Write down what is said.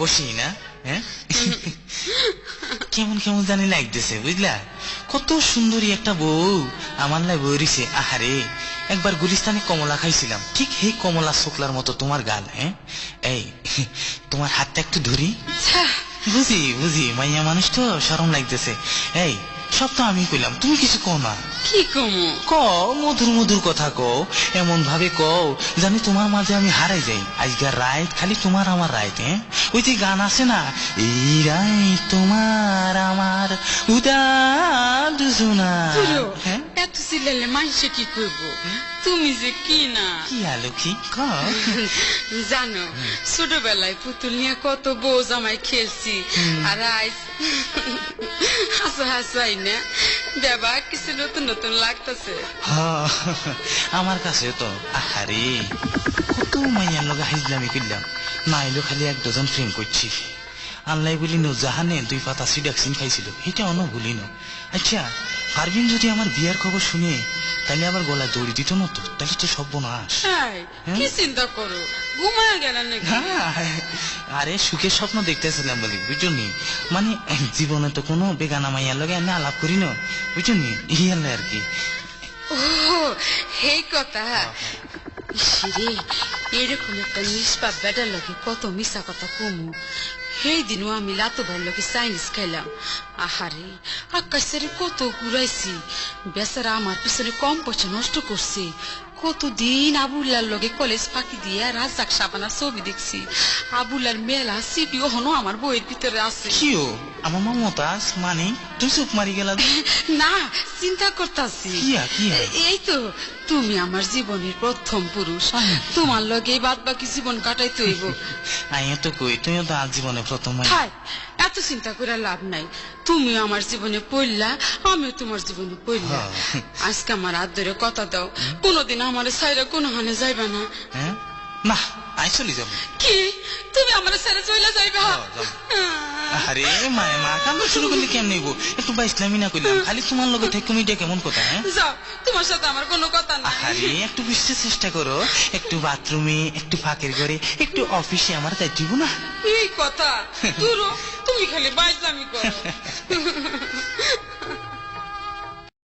বসি না? হ্যাঁ, কেমন কেমন জানি লাগতেছে বুঝলা। কত সুন্দরী একটা বউ আমার লাই বইরিছে। আহারে, একবার গুলিস্তানে কমলা খাইছিলাম, ঠিক এই কমলা শুক্লার মতো তোমার গাল। হ্যাঁ, এই তোমার হাতটা একটু ধরি। বুঝি বুঝি, মাইয়া মানুষ তো শরম লাগতেছে। এই সব তো আমি কইলাম, তুমি কিছু কও না। কি কমু? কও, মধুর মধুর কথা কও, এমন ভাবে কও জানি তোমার মাঝে আমি হারাই যাই। আজকের রাত খালি তোমার আমার রাত। হ্যাঁ, ওই যে গান আছে না, এই রাত তোমার আমার উদার দুজনা। হ্যাঁ, এত চিল্লালে মানুষে কি করবো? তুমি যে কি না কি আলো কি জানো, ছোটবেলায় পুতুল নিয়ে কত বউ জামাই খেলছি, আর আজ হাসা হাসাই না দেবা কিছু নতুন নতুন লাগতেছে আমার কাছে তো। আহারে, কত মাইয়ার লগে হাইজলামি করলাম, না এলো খালি এক ডজন প্রেম করছি। আল্লাহ বলি জাহানে 2 পাতা সিডাকসিন খাইছিল, এটা অন্য ভুলি না। আচ্ছা, পারভিন যদি আমার বিয়ার খবর শুনে তাহলে আবার গলায় দড়ি দিত না তো? তাহলে তো সর্বনাশ। কি চিন্তা করো, ঘুমায় গেলেন নাকি? আরে সুখের স্বপ্ন দেখতেছিলাম বলি, বুঝলি। মানে জীবনে তো কোনো বেগানা মাইয়ার লগে আমি আলাপ করি না, বুঝলি, ইয়ালে আর কি। ও এই কথা। রে, এরকম একটা নিষ্পাপ বেটার লোকে কত মিশা কথা কমু। সেই দিনও আমি লাতো ভাইয়ের লোকে চাইনিজ খাইলাম। আহারে, আকাশের কত ঘুরাইছি, বেচারা আমার পিছনে কম পয়সা নষ্ট করছে। কতদিন আবুল্লার লগে কলেজ ফাঁকি দিয়ে রাজাক সাবানার ছবি দেখছি। আবুল্লার মেলা সিপি হনো আমার বইয়ের ভিতরে আছে। কিও আমার মমতাজ, মানে তুমি চুপ মারি গেলা। না, চিন্তা করতেছি। এই তো তুমি আমার জীবনের প্রথম পুরুষ, তোমার লগে বাদ বাকি জীবন কাটাইতে হইব। আইয়া তো কই, তুমিও তো আজ জীবনে প্রথম। এত চিন্তা করে লাভ নাই, তুমি আমার জীবনে পড়লা, আমিও তোমার জীবনে পড়লা। আজকে আমার হাত ধরে কথা দাও, কোনদিন আমার সাইরা কোনো হানে যাইবা না। না, আই চলে যাবো। কি, তুমি আমার সাইরা চলে যাইবা? আরে মায়ে মা কান্দ শুরু করলে কেমন নিবো? একটু বা ইসলামি না করলাম, খালি তোমার লগে থেকে মিডিয়া কেমন কথা। হ্যাঁ, যাও, তোমার সাথে আমার কোনো কথা না। আরে একটু বুঝতে চেষ্টা করো, একটু বাথরুমে, একটু ফাঁকের ঘরে, একটু অফিসে আমার তাই দিব না। এই কথা তুমি খালি বাইজলামি করো।